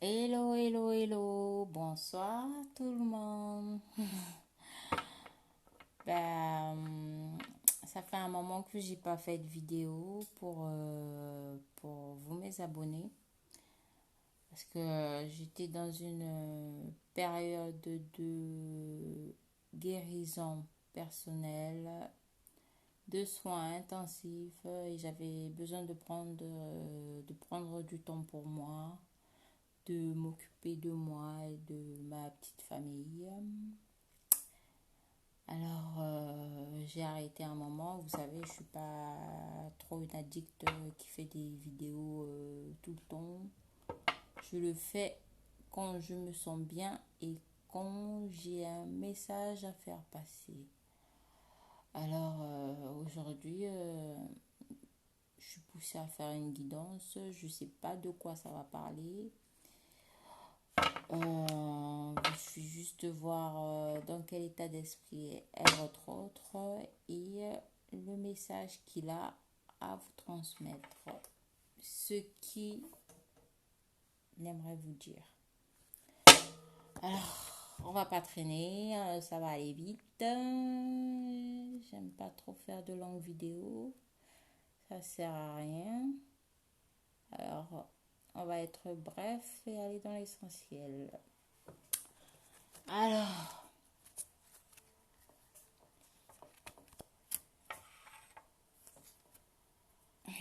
Hello, hello, hello, bonsoir tout le monde. Ben, ça fait un moment que j'ai pas fait de vidéo pour vous mes abonnés parce que j'étais dans une période de guérison personnelle, de soins intensifs et j'avais besoin de prendre du temps pour moi, de m'occuper de moi et de ma petite famille. Alors, j'ai arrêté un moment. Vous savez, je suis pas trop une addict qui fait des vidéos tout le temps. Je le fais quand je me sens bien et quand j'ai un message à faire passer. Alors, aujourd'hui, je suis poussée à faire une guidance. Je sais pas de quoi ça va parler. Je suis juste voir dans quel état d'esprit est votre autre et le message qu'il a à vous transmettre. Ce qu'il aimerait vous dire. Alors, on va pas traîner, ça va aller vite. J'aime pas trop faire de longues vidéos, ça sert à rien. Alors, on va être bref et aller dans l'essentiel. Alors,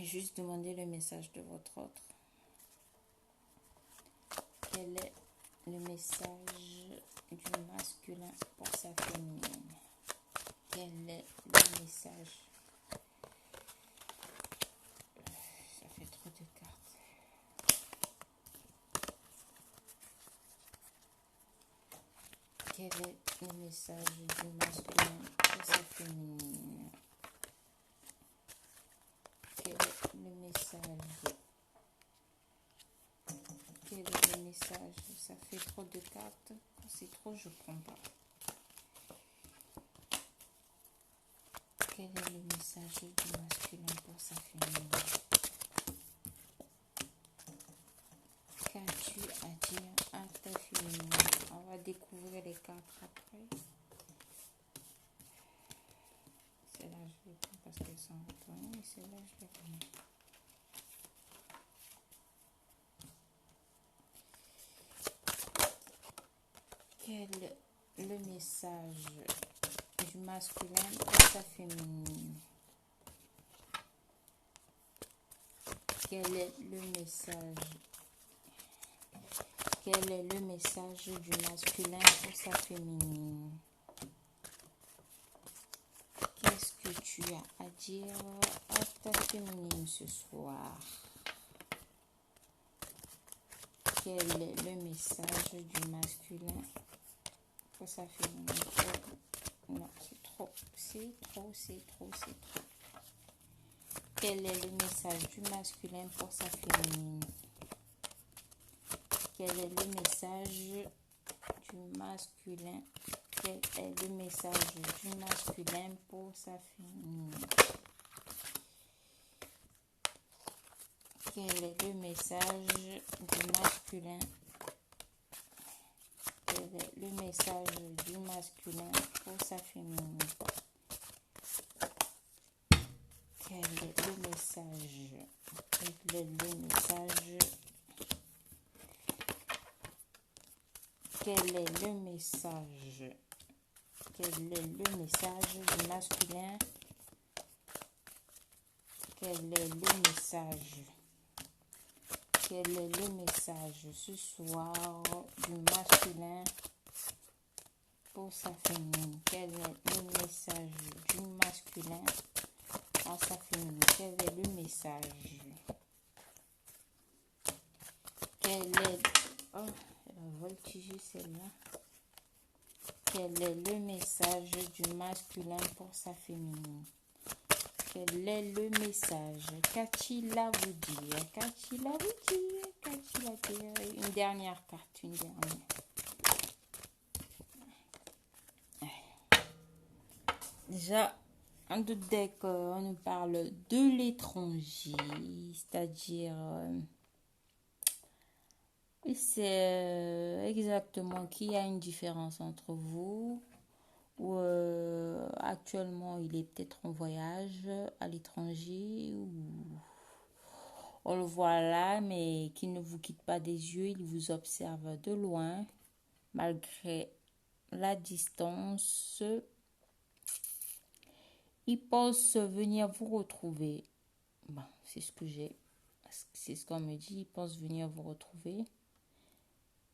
juste demander le message de votre autre. Quel est le message du masculin pour sa féminine? Quel est le message? Ça fait trop de cartes. Quel est le message du masculin pour sa féminine? Quel est le message? Quel est le message? Ça fait trop de cartes. Quand c'est trop, je prends pas. Quel est le message du masculin pour sa féminine? Qu'as-tu à dire à ta féminine? On va découvrir les cartes après. Celle-là, je les prends parce qu'elles sont retournées, et celle-là, je les remets. Quel est le message du masculin pour sa féminine? Quel est le message? Quel est le message du masculin pour sa féminine? Qu'est-ce que tu as à dire à ta féminine ce soir? Quel est le message du masculin pour sa féminine? Non, c'est trop, c'est trop, c'est trop, c'est trop. Quel est le message du masculin pour sa féminine? Quel est le message du masculin? Quel est le message du masculin pour sa féminine? Quel est le message du masculin? Quel est le message du masculin pour sa féminine? Quel est le message? Quel est le message? Quel est le message? Quel est le message du masculin? Quel est le message? Quel est le message ce soir du masculin pour sa féminine? Quel est le message du masculin à sa féminine? Quel est le message? Quel est... Oh, elle a voltigé celle-là. Quel est le message du masculin pour sa féminine? Quel est le message? Qu'a-t-il à vous dire? Qu'a-t-il à vous dire? Qu'a-t-il à dire? Une dernière carte, une dernière. Déjà, en deux decks, on nous parle de l'étranger, c'est-à-dire Il sait exactement qu'il y a une différence entre vous, ou actuellement il est peut-être en voyage à l'étranger, ou on le voit là, mais qu'il ne vous quitte pas des yeux, il vous observe de loin, malgré la distance. Il pense venir vous retrouver. Bon, c'est ce que j'ai. C'est ce qu'on me dit. Il pense venir vous retrouver.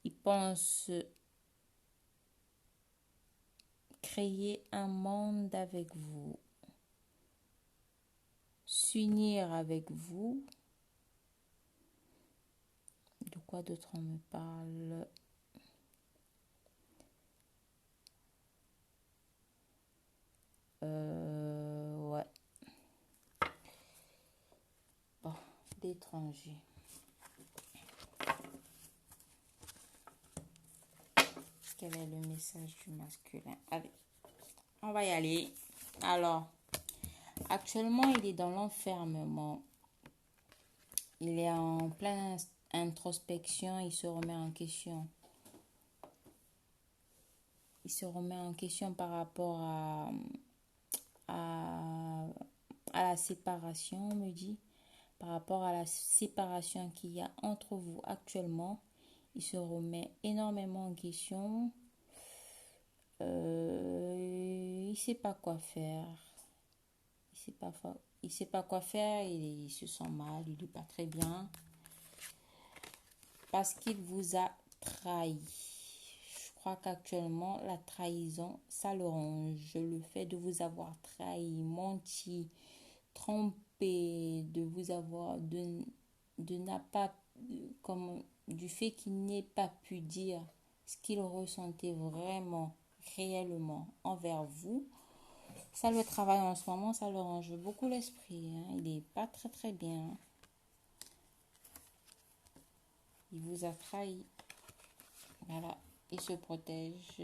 Il pense créer un monde avec vous. S'unir avec vous. De quoi d'autre on me parle? Ouais. Bon, d'étrangers. Quel est le message du masculin? Allez, on va y aller. Alors, actuellement, il est dans l'enfermement. Il est en pleine introspection. Il se remet en question. Il se remet en question par rapport à la séparation, on me dit. Par rapport à la séparation qu'il y a entre vous actuellement. Il se remet énormément en question. Il ne sait pas quoi faire. Il sait pas quoi faire. Il se sent mal. Il n'est pas très bien. Parce qu'il vous a trahi. Je crois qu'actuellement, la trahison, ça le ronge. Le fait de vous avoir trahi, menti, trompé, de vous avoir... de n'a pas... comme du fait qu'il n'ait pas pu dire ce qu'il ressentait vraiment, réellement envers vous, ça le travaille en ce moment, ça le range beaucoup l'esprit. Il n'est pas très très bien. Il vous a trahi. Voilà, il se protège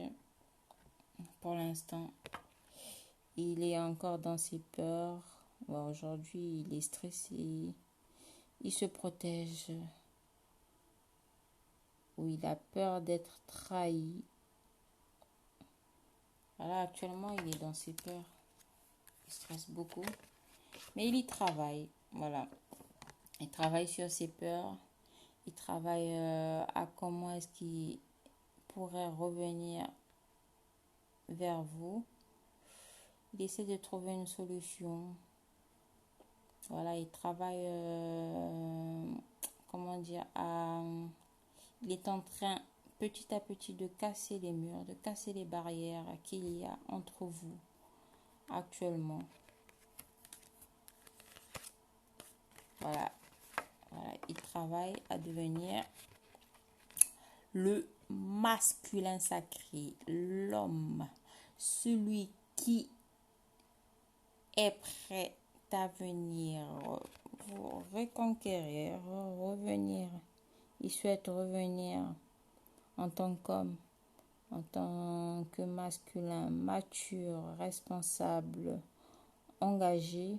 pour l'instant. Il est encore dans ses peurs. Bon, aujourd'hui, il est stressé. Il se protège. Ou il a peur d'être trahi. Voilà, actuellement, il est dans ses peurs. Il stresse beaucoup. Mais il y travaille. Voilà. Il travaille sur ses peurs. Il travaille à comment est-ce qu'il pourrait revenir vers vous. Il essaie de trouver une solution. Voilà, il travaille, comment dire, il est en train petit à petit de casser les murs, de casser les barrières qu'il y a entre vous actuellement. Voilà, il travaille à devenir le masculin sacré, l'homme, celui qui est prêt à venir vous reconquérir, revenir. Il souhaite revenir en tant qu'homme, en tant que masculin, mature, responsable, engagé.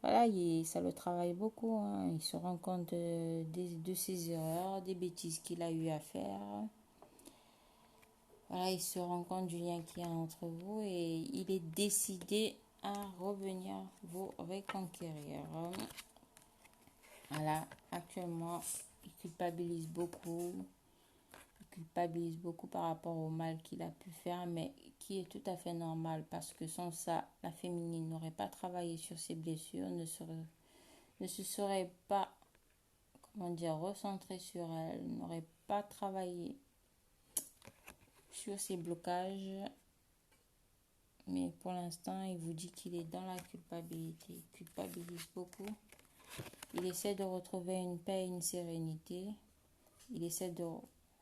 Voilà, ça le travaille beaucoup. Il se rend compte de ses erreurs, des bêtises qu'il a eu à faire. Voilà, il se rend compte du lien qu'il y a entre vous et il est décidé à revenir vous reconquérir. Voilà, actuellement, il culpabilise beaucoup. Il culpabilise beaucoup par rapport au mal qu'il a pu faire, mais qui est tout à fait normal parce que sans ça, la féminine n'aurait pas travaillé sur ses blessures, ne se serait pas, comment dire, recentrée sur elle, n'aurait pas travaillé sur ses blocages. Mais pour l'instant, il vous dit qu'il est dans la culpabilité. Il culpabilise beaucoup. Il essaie de retrouver une paix et une sérénité. Il essaie de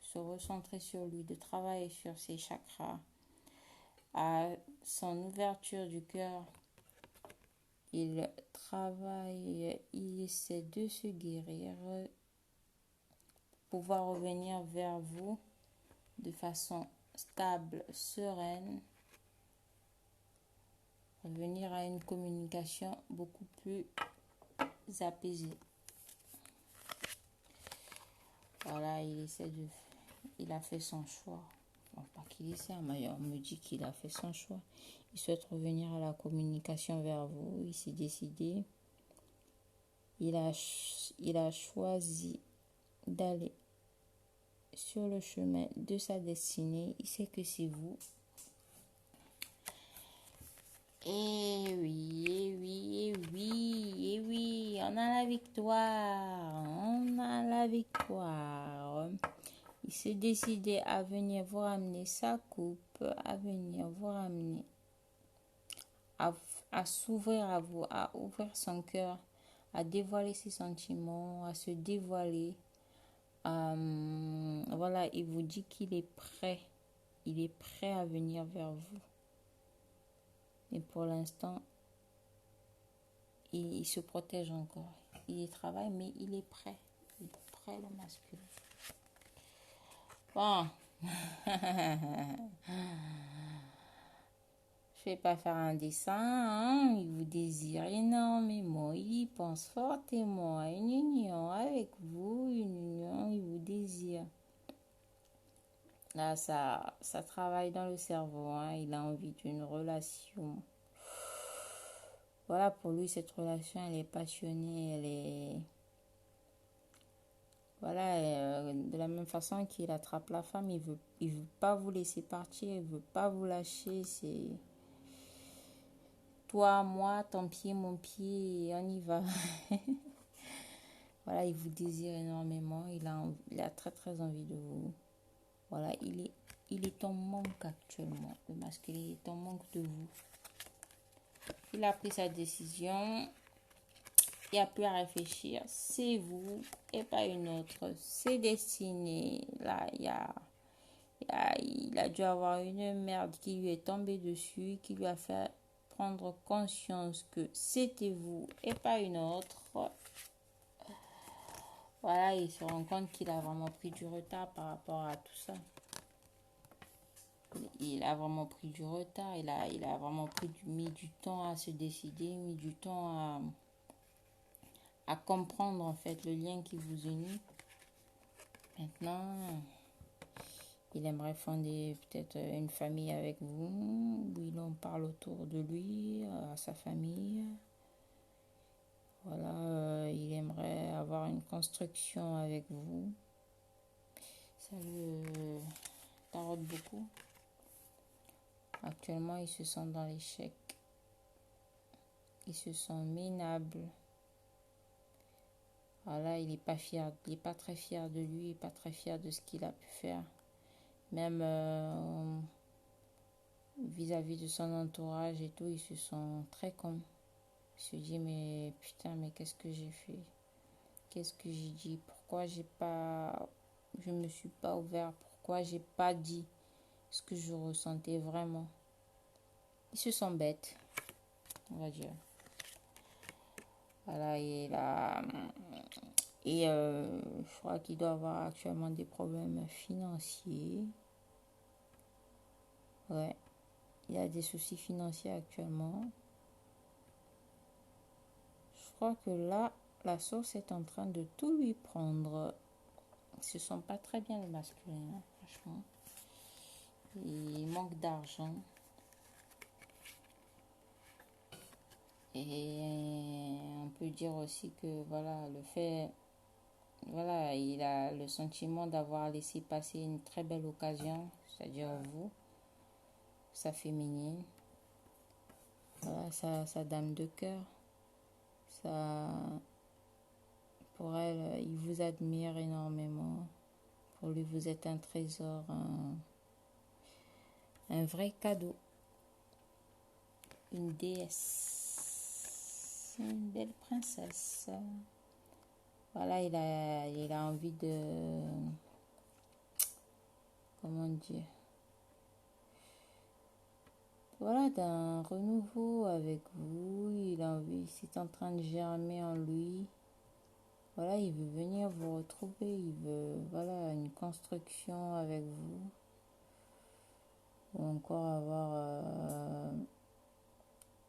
se recentrer sur lui, de travailler sur ses chakras, à son ouverture du cœur. Il travaille, il essaie de se guérir, pouvoir revenir vers vous de façon stable, sereine, revenir à une communication beaucoup plus apaisée. Voilà, il essaie de... Il a fait son choix. Bon, pas qu'il essaie, mais on me dit qu'il a fait son choix. Il souhaite revenir à la communication vers vous. Il s'est décidé. Il a choisi d'aller sur le chemin de sa destinée. Il sait que c'est vous. Et oui, et oui, et oui, et oui, on a la victoire. On a la victoire. Il s'est décidé à venir vous ramener sa coupe, à venir vous ramener, à s'ouvrir à vous, à ouvrir son cœur, à dévoiler ses sentiments, à se dévoiler. Voilà, il vous dit qu'il est prêt. Il est prêt à venir vers vous. Et pour l'instant, il se protège encore. Il y travaille, mais il est prêt. Il est prêt, le masculin. Bon. Je vais pas faire un dessin. Hein? Il vous désire énormément. Il pense fortement à une union avec vous. Une union, il vous désire. Là, ça travaille dans le cerveau. Hein? Il a envie d'une relation. Voilà, pour lui, cette relation, elle est passionnée. Elle est... Voilà, de la même façon qu'il attrape la femme, il veut pas vous laisser partir, il veut pas vous lâcher. C'est toi, moi, ton pied, mon pied, et on y va. Voilà, il vous désire énormément, il a très très envie de vous. Voilà, il est en manque actuellement. Le masculin est en manque de vous. Il a pris sa décision. Il n'y a plus à réfléchir. C'est vous et pas une autre. C'est destiné. Là, il a dû avoir une merde qui lui est tombée dessus, qui lui a fait prendre conscience que c'était vous et pas une autre. Voilà, il se rend compte qu'il a vraiment pris du retard par rapport à tout ça. Il a vraiment pris du retard. Il a vraiment mis du temps à se décider, mis du temps à comprendre en fait le lien qui vous unit. Maintenant, il aimerait fonder peut-être une famille avec vous, où il en parle autour de lui, à sa famille. Voilà, il aimerait avoir une construction avec vous. Ça le taraude beaucoup. Actuellement, il se sent dans l'échec. Il se sent minable. Voilà, il n'est pas fier, il n'est pas très fier de lui, il n'est pas très fier de ce qu'il a pu faire. Même vis-à-vis de son entourage et tout, il se sent très con. Il se dit, mais putain, mais qu'est-ce que j'ai fait? Qu'est-ce que j'ai dit? Pourquoi je me suis pas ouvert? Pourquoi j'ai pas dit ce que je ressentais vraiment? Il se sent bête, on va dire. Voilà, je crois qu'il doit avoir actuellement des problèmes financiers. Ouais, il a des soucis financiers actuellement. Je crois que là, la sauce est en train de tout lui prendre. Ils se sent pas très bien le masculin, hein, franchement. Il manque d'argent. Et on peut dire aussi que voilà, il a le sentiment d'avoir laissé passer une très belle occasion, c'est-à-dire vous, sa féminine, voilà, sa dame de cœur. Pour elle, il vous admire énormément. Pour lui, vous êtes un trésor, un vrai cadeau. Une déesse, une belle princesse. Voilà, il a envie de... Comment dire? Voilà, d'un renouveau avec vous. C'est en train de germer en lui. Voilà, il veut venir vous retrouver. Il veut, voilà, une construction avec vous. Ou encore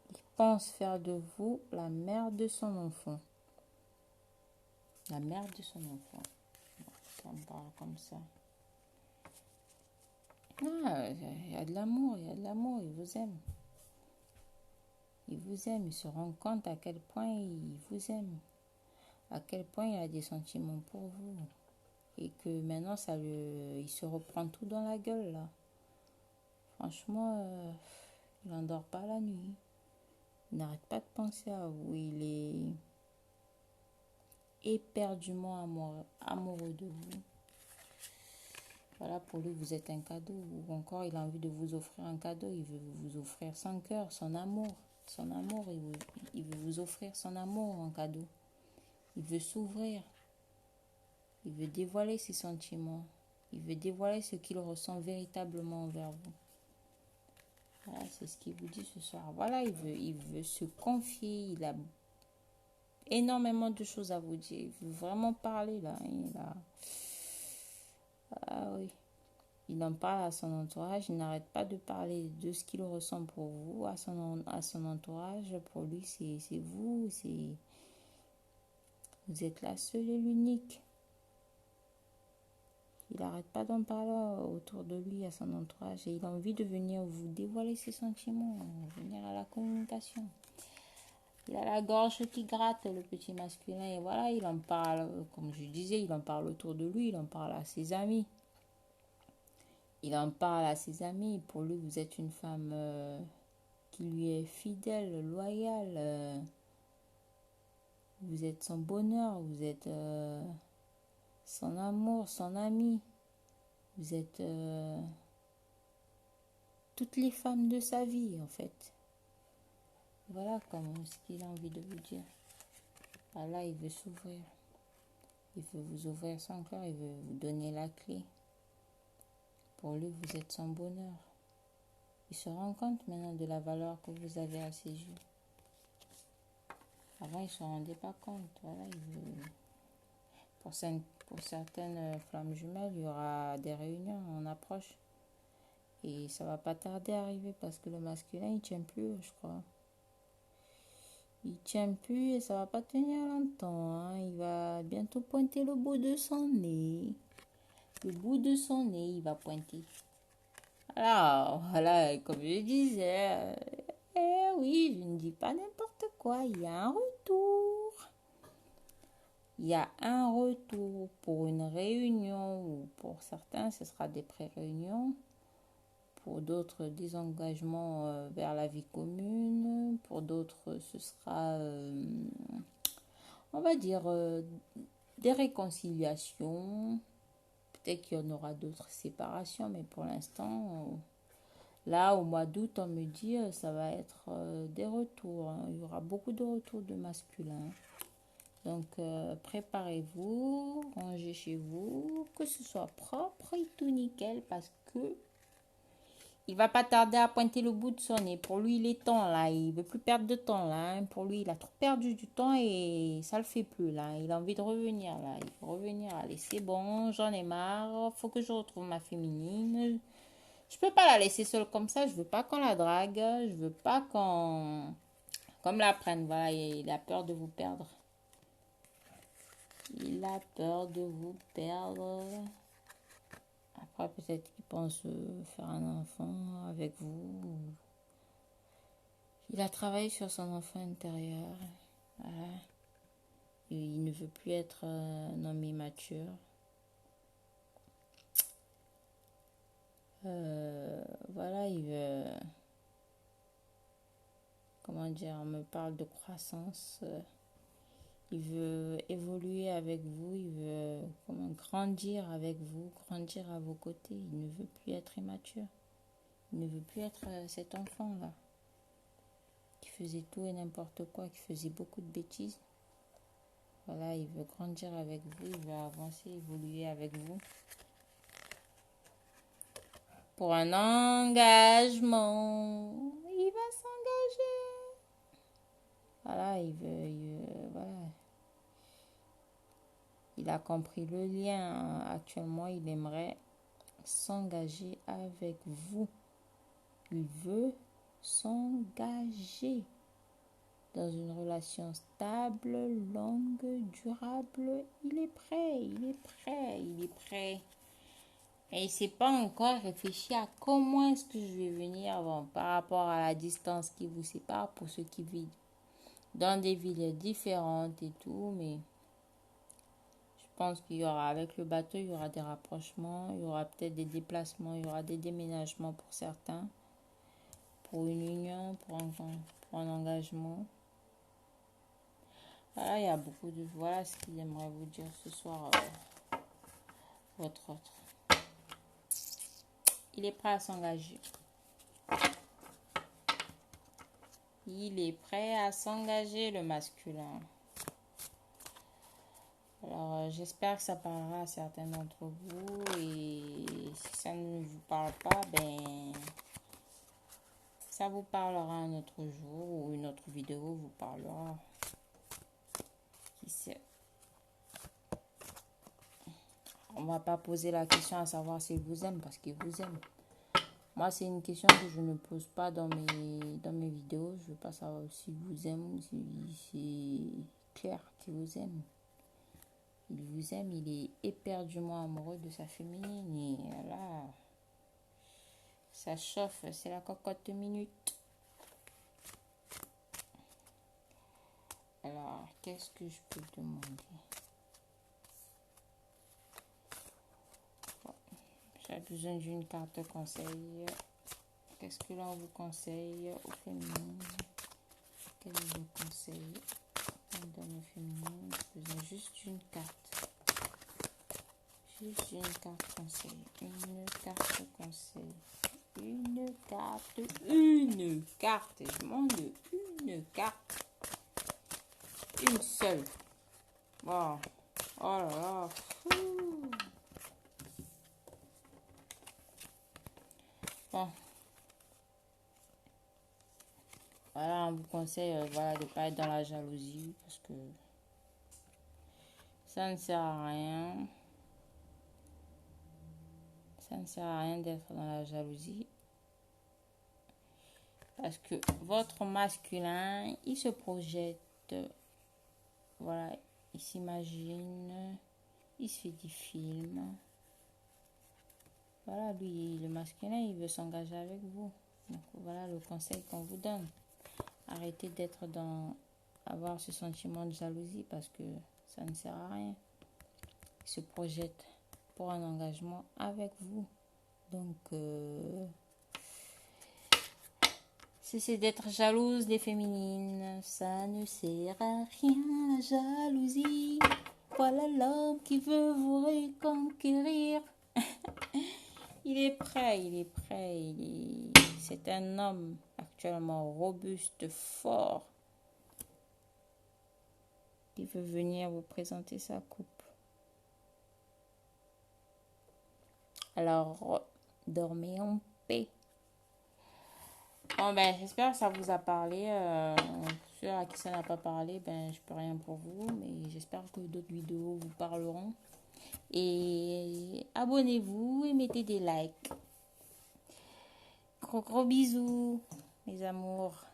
il pense faire de vous la mère de son enfant. La mère de son enfant. Ça me parle comme ça. Ah, il y a de l'amour, il y a de l'amour, il vous aime. Il vous aime, il se rend compte à quel point il vous aime. À quel point il a des sentiments pour vous. Et que maintenant, il se reprend tout dans la gueule, là. Franchement, il n'endort pas la nuit. Il n'arrête pas de penser à vous. Il est éperdument amoureux de vous. Voilà, pour lui, vous êtes un cadeau. Ou encore, il a envie de vous offrir un cadeau. Il veut vous offrir son cœur, son amour. Son amour, il veut vous offrir son amour en cadeau. Il veut s'ouvrir. Il veut dévoiler ses sentiments. Il veut dévoiler ce qu'il ressent véritablement envers vous. Voilà, c'est ce qu'il vous dit ce soir. Voilà, il veut se confier. Il a énormément de choses à vous dire. Il veut vraiment parler là. Ah oui. Il en parle à son entourage. Il n'arrête pas de parler de ce qu'il ressent pour vous, à son entourage. Pour lui, c'est vous. Vous êtes la seule et l'unique. Il n'arrête pas d'en parler autour de lui, à son entourage. Et il a envie de venir vous dévoiler ses sentiments, venir à la communication. Il a la gorge qui gratte, le petit masculin. Et voilà, il en parle, comme je disais, il en parle autour de lui, il en parle à ses amis. Il en parle à ses amis. Pour lui, vous êtes une femme qui lui est fidèle, loyale. Vous êtes son bonheur, vous êtes son amour, son ami. Vous êtes toutes les femmes de sa vie, en fait. Voilà comme ce qu'il a envie de vous dire. Voilà, il veut s'ouvrir. Il veut vous ouvrir son cœur, il veut vous donner la clé. Pour lui, vous êtes son bonheur. Il se rend compte maintenant de la valeur que vous avez à ses yeux. Avant, il ne se rendait pas compte. Voilà, il veut... Pour certaines flammes jumelles, il y aura des réunions en approche. Et ça va pas tarder à arriver parce que le masculin, il tient plus, je crois. Il tient plus et ça va pas tenir longtemps. Hein. Il va bientôt pointer le bout de son nez. Le bout de son nez, il va pointer. Alors, voilà, comme je disais, oui, je ne dis pas n'importe quoi. Il y a un retour. Il y a un retour pour une réunion ou pour certains, ce sera des pré-réunions. Pour d'autres, des engagements vers la vie commune. Pour d'autres, ce sera, on va dire, des réconciliations. Peut-être qu'il y en aura d'autres séparations, mais pour l'instant, là, au mois d'août, on me dit ça va être des retours. Hein. Il y aura beaucoup de retours de masculins. Donc, préparez-vous, rangez chez vous, que ce soit propre et tout nickel, parce que il va pas tarder à pointer le bout de son nez. Pour lui, il est temps là. Il veut plus perdre de temps là. Hein. Pour lui, il a trop perdu du temps et ça le fait plus là. Il a envie de revenir là. Il veut revenir. Allez, c'est bon, j'en ai marre. Faut que je retrouve ma féminine. Je peux pas la laisser seule comme ça. Je veux pas qu'on la drague. Je veux pas qu'on me la prenne. Voilà, il a peur de vous perdre. Il a peur de vous perdre. Après, peut-être qu'il pense faire un enfant avec vous. Il a travaillé sur son enfant intérieur. Voilà. Il ne veut plus être un homme immature. Voilà, il veut... Comment dire, on me parle de croissance. Il veut évoluer avec vous. Il veut grandir avec vous, grandir à vos côtés. Il ne veut plus être immature. Il ne veut plus être cet enfant-là. Qui faisait tout et n'importe quoi, qui faisait beaucoup de bêtises. Voilà, il veut grandir avec vous, il veut avancer, évoluer avec vous. Pour un engagement, il va s'engager. Voilà, voilà. Il a compris le lien. Actuellement, il aimerait s'engager avec vous. Il veut s'engager dans une relation stable, longue, durable. Il est prêt, il est prêt, il est prêt. Et il ne s'est pas encore réfléchi à comment est-ce que je vais venir par rapport à la distance qui vous sépare pour ceux qui vivent dans des villes différentes et tout. Mais je pense qu'il y aura, avec le bateau, il y aura des rapprochements, il y aura peut-être des déplacements, il y aura des déménagements pour certains, pour une union, pour un engagement. Voilà, il y a beaucoup de... Voilà ce qu'il aimerait vous dire ce soir, votre autre. Il est prêt à s'engager. Il est prêt à s'engager, le masculin. Alors, j'espère que ça parlera à certains d'entre vous. Et si ça ne vous parle pas, ben, ça vous parlera un autre jour ou une autre vidéo vous parlera. Qui sait? On va pas poser la question à savoir s'il vous aime parce qu'il vous aime. Moi, c'est une question que je ne pose pas dans mes vidéos. Je veux pas savoir s'il vous aime ou si c'est clair qu'il vous aime. Il vous aime, il est éperdument amoureux de sa féminine. Et là, ça chauffe, c'est la cocotte minute. Alors, qu'est-ce que je peux demander? J'ai besoin d'une carte conseil. Qu'est-ce que l'on vous conseille aux féminines? Quel est le conseil qu'on donne aux féminines? J'ai besoin juste d'une carte. Juste une carte conseil. Une carte conseil. Une carte. Une carte. Je demande une carte. Une seule. Wow. Oh là là. Bon. Voilà, on vous conseille voilà, de ne pas être dans la jalousie parce que ça ne sert à rien. Ça ne sert à rien d'être dans la jalousie. Parce que votre masculin, il se projette. Voilà, il s'imagine. Il se fait des films. Voilà, lui, le masculin, il veut s'engager avec vous. Donc, voilà le conseil qu'on vous donne. Arrêtez d'être avoir ce sentiment de jalousie parce que ça ne sert à rien. Il se projette pour un engagement avec vous. Donc, cessez d'être jalouse des féminines. Ça ne sert à rien, la jalousie. Voilà l'homme qui veut vous reconquérir. Il est prêt. C'est un homme actuellement robuste, fort, qui veut venir vous présenter sa coupe. Alors, dormez en paix. Bon, ben, j'espère que ça vous a parlé. Ceux à qui ça n'a pas parlé, ben, je peux rien pour vous, mais j'espère que d'autres vidéos vous parleront. Et abonnez-vous et mettez des likes. Gros bisous, mes amours.